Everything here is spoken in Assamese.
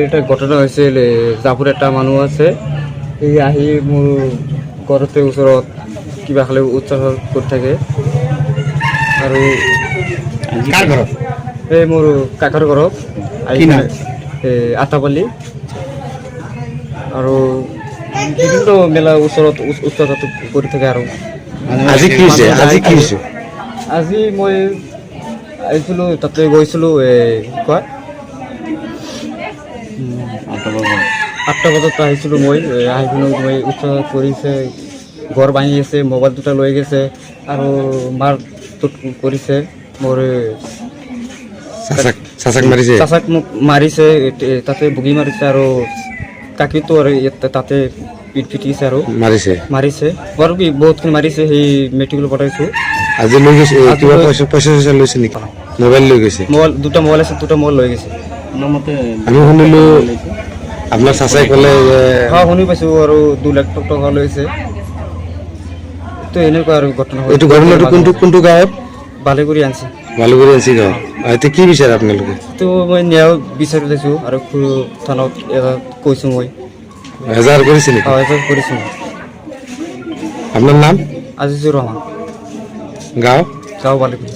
এটা ঘটনা হৈছিল জাপুৰ এটা মানুহ আছে এই আহি মোৰ ঘৰতে ওচৰত কিবা খালে উৎসাহ কৰি থাকে আৰু এই মোৰ কাকাৰ ঘৰত আটাপালি আৰু বিভিন্ন মেলা ওচৰত উৎসাহ কৰি থাকে আৰু আজি মই আহিছিলোঁ তাতে গৈছিলোঁ কোৱা 8টা বজাত আহিছিলোঁ মই আহি পিনে মই উৎসাহ কৰিছে ঘৰ ভাঙি আছে মোবাইল দুটা লৈ গৈছে আৰু মাৰ কৰিছে মোৰ চাচাক মোক মাৰিছে তাতে বুগি মাৰিছে আৰু কাকিটো আৰু তাতে পিট পিটিছে আৰু মাৰিছে বাৰু কি বহুতখিনি মাৰিছে সেই মেডিকেল পঠাইছোঁ আজি লৈ গৈছে কিবা পইচা লৈছে নেকি মোবাইল লৈ গৈছে দুটা মোবাইল আছে দুটা মোবাইল লৈ গৈছে আমি শুনিলো আপোনাৰ চাচাই ক'লে শুনি পাইছোঁ আৰু 2 লাখ টকা লৈছে তো এনেকুৱা আৰু ঘটনা এইটো ঘটনাটো কোনটো গাঁৱত বালিগুৰি আনছি গাঁও এতিয়া কি বিচাৰে আপোনালোকে তো মই ন্যায় বিচাৰি লৈছোঁ আৰু থানাত এটা কৈছোঁ মই এজাহাৰ কৰিছে নেকি এজাহাৰ কৰিছোঁ আপোনাৰ নাম আজিজুৰ ৰহমান গাঁও বালিগুৰি